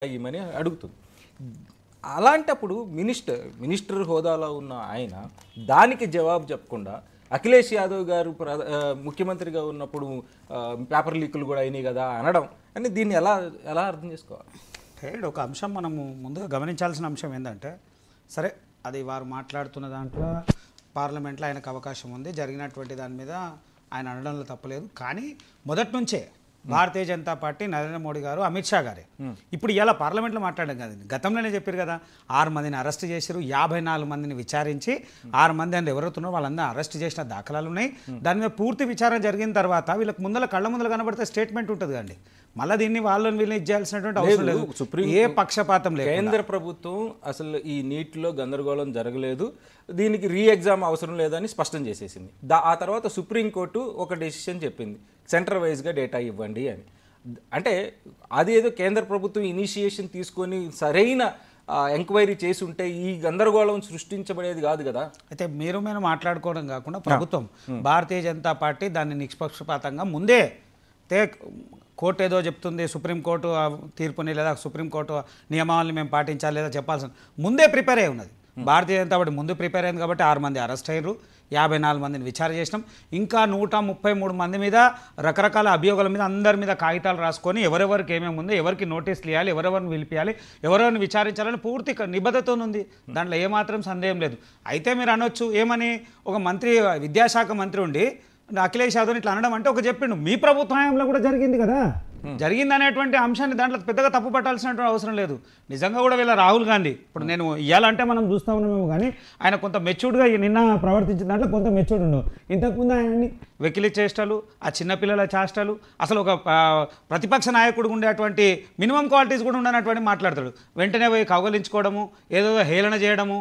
ఇమని అడుగుతుంది. అలాంటప్పుడు మినిస్టర్ హోదాలో ఉన్న ఆయన దానికి జవాబు చెప్పకుండా అఖిలేష్ యాదవ్ గారు ముఖ్యమంత్రిగా ఉన్నప్పుడు పేపర్ లీకులు కూడా అయినాయి కదా అనడం అని దీన్ని ఎలా ఎలా అర్థం చేసుకోవాలి? ఒక అంశం మనము ముందుగా గమనించాల్సిన అంశం ఏంటంటే, సరే అది వారు మాట్లాడుతున్న దాంట్లో పార్లమెంట్లో ఆయనకు అవకాశం ఉంది, జరిగినటువంటి దాని మీద ఆయన అనడంలో తప్పలేదు. కానీ మొదటి నుంచే భారతీయ జనతా పార్టీ నరేంద్ర మోడీ గారు, అమిత్ షా గారే ఇప్పుడు ఇలా పార్లమెంట్లో మాట్లాడడం కదండి, గతంలోనే చెప్పారు కదా, 6 మందిని అరెస్ట్ చేశారు, 54 మందిని విచారించి 6 మంది అంటే ఎవరుతున్నారో వాళ్ళందరూ అరెస్ట్ చేసిన దాఖలాలు ఉన్నాయి. దాని మీద పూర్తి విచారణ జరిగిన తర్వాత వీళ్ళకి ముందర కళ్ళ ముందర కనబడితే స్టేట్మెంట్ ఉంటుంది కండి. మళ్ళీ దీన్ని వీళ్ళని ఇచ్చేయాల్సినటువంటి అవసరం లేదు. ఏ పక్షపాతం లేదు. కేంద్ర ప్రభుత్వం అసలు ఈ నీటిలో గందరగోళం జరగలేదు, దీనికి రీ ఎగ్జామ్ అవసరం లేదని స్పష్టం చేసేసింది. ఆ తర్వాత సుప్రీంకోర్టు ఒక డెసిషన్ చెప్పింది, సెంటర్ వైజ్గా డేటా ఇవ్వండి అని. అంటే అది ఏదో కేంద్ర ప్రభుత్వం ఇనిషియేషన్ తీసుకొని సరైన ఎంక్వైరీ చేసి ఉంటే ఈ గందరగోళం సృష్టించబడేది కాదు కదా. అయితే మీరు మాట్లాడుకోవడం కాకుండా ప్రభుత్వం, భారతీయ జనతా పార్టీ దాన్ని నిష్పక్షపాతంగా ముందే కోర్టు ఏదో చెప్తుంది, సుప్రీంకోర్టు తీర్పుని లేదా సుప్రీంకోర్టు నియమావళిని మేము పాటించాలి లేదా చెప్పాల్సిన ముందే ప్రిపేర్ అయి ఉన్నది. భారతీయ జనతా పార్టీ ముందు ప్రిపేర్ అయింది కాబట్టి 6 మంది అరెస్ట్ అయ్యారు, 54 మందిని విచారణ చేసినాం. ఇంకా 133 మంది మీద రకరకాల అభియోగాల మీద అందరి మీద కాగితాలు రాసుకొని ఎవరెవరికి ఏమేమి ఉంది, ఎవరికి నోటీసులు ఇవ్వాలి, ఎవరెవరిని పిలిపియాలి, ఎవరెవరిని విచారించాలని పూర్తి నిబద్ధత ఉంది. దాంట్లో ఏమాత్రం సందేహం లేదు. అయితే మీరు అనొచ్చు ఏమని, ఒక మంత్రి విద్యాశాఖ మంత్రి ఉండి అఖిలేష్ యాదవ్ ఇట్లా అనడం అంటే ఒక చెప్పిండు, మీ ప్రభుత్వ హయాంలో కూడా జరిగింది కదా, జరిగింది అనేటువంటి అంశాన్ని దాంట్లో పెద్దగా తప్పు పట్టాల్సినటువంటి అవసరం లేదు. నిజంగా కూడా వీళ్ళ రాహుల్ గాంధీ ఇప్పుడు నేను ఇవ్వాలంటే మనం చూస్తూ ఉన్నామేమో కానీ ఆయన కొంత మెచ్యూర్డ్గా నిన్న ప్రవర్తించిన దాంట్లో కొంత మెచ్యూర్డ్ ఉండవు. ఇంతకుముందు ఆయన్ని వెకిలి చేష్టలు, ఆ చిన్నపిల్లల చేష్టలు, అసలు ఒక ప్రతిపక్ష నాయకుడు ఉండేటువంటి మినిమం క్వాలిటీస్ కూడా ఉండనటువంటి మాట్లాడతాడు. వెంటనే పోయి కౌగలించుకోవడము, ఏదో హేళన చేయడము,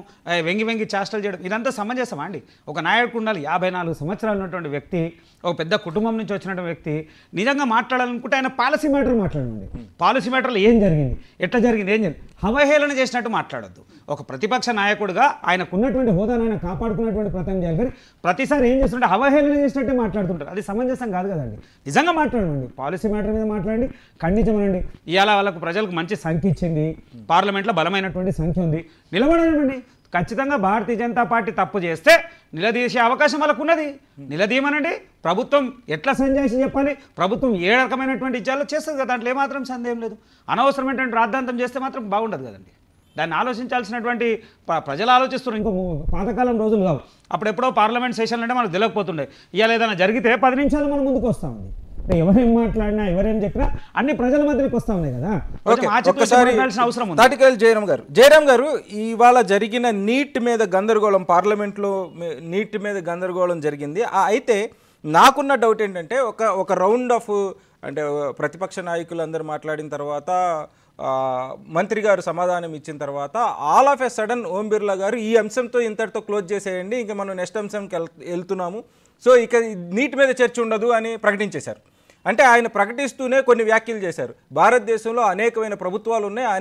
వెంగి చేష్టలు చేయడం, ఇదంతా సమంజసమా అండి? ఒక నాయకుడు ఉండాలి. 54 సంవత్సరాలు ఉన్నటువంటి వ్యక్తి, ఒక పెద్ద కుటుంబం నుంచి వచ్చినటువంటి వ్యక్తి నిజంగా మాట్లాడాలనుకుంటే ఆయన పాలసీ మ్యాటర్ మాట్లాడండి. పాలసీ మ్యాటర్లో ఏం జరిగింది, ఎట్లా జరిగింది, ఏం జరిగింది, అవహేళన చేసినట్టు మాట్లాడొద్దు. ఒక ప్రతిపక్ష నాయకుడిగా ఆయనకున్నటువంటి హోదాను ఆయన కాపాడుకున్నటువంటి ప్రయత్నం చేయాలి. కానీ ప్రతిసారి ఏం చేస్తుంటే అవహేళన చేసినట్టే మాట్లాడుతుంటారు. అది సమంజసం కాదు కదండి. నిజంగా మాట్లాడండి, పాలసీ మ్యాటర్ మీద మాట్లాడండి, ఖండించమనండి. ఇవాళ వాళ్ళకు ప్రజలకు మంచి సంఖ్య ఇచ్చింది, పార్లమెంట్లో బలమైనటువంటి సంఖ్య ఉంది, నిలబడనండి. ఖచ్చితంగా భారతీయ జనతా పార్టీ తప్పు చేస్తే నిలదీసే అవకాశం వాళ్ళకు ఉన్నది, నిలదీయమనండి. ప్రభుత్వం ఎట్లా సంజాయిషి చెప్పాలి, ప్రభుత్వం ఏ రకమైనటువంటి ఇచ్చాలో చేస్తుంది కదా, దాంట్లో ఏమాత్రం సందేహం లేదు. అనవసరమైనటువంటి రాద్ధాంతం చేస్తే మాత్రం బాగుండదు కదండి. దాన్ని ఆలోచించాల్సినటువంటి ప్రజలు ఆలోచిస్తున్నారు. ఇంకో పాతకాలం రోజులు కావు, అప్పుడెప్పుడో పార్లమెంట్ సెషన్లు అంటే మనకు తెలియకపోతుండే. ఇవాళ ఏదైనా జరిగితే 10 నిమిషాలు మనం ముందుకు వస్తామండి. ఎవరేం మాట్లాడినా ఎవరేం చెప్పినా అన్ని ప్రజల మధ్యకి వస్తా ఉన్నాయి కదా. అవసరం తాటికాయలు జయరాం గారు ఇవాళ జరిగిన నీట్ మీద గందరగోళం, పార్లమెంట్లో నీట్ మీద గందరగోళం జరిగింది. అయితే నాకున్న డౌట్ ఏంటంటే, ఒక రౌండ్ ఆఫ్ అంటే ప్రతిపక్ష నాయకులు అందరూ మాట్లాడిన తర్వాత, మంత్రి గారు సమాధానం ఇచ్చిన తర్వాత all of a sudden Om Birla గారు ఈ అంశంతో ఇంతటితో క్లోజ్ చేసేయండి, ఇంకా మనం నెక్స్ట్ అంశంకి వెళ్తున్నాము, సో ఇక నీట్ మీద చర్చ ఉండదు అని ప్రకటించేశారు. అంటే ఆయన ప్రకటిస్తూనే కొన్ని వ్యాఖ్యలు చేశారు. భారతదేశంలో అనేకమైన ప్రభుత్వాలు ఉన్నాయి.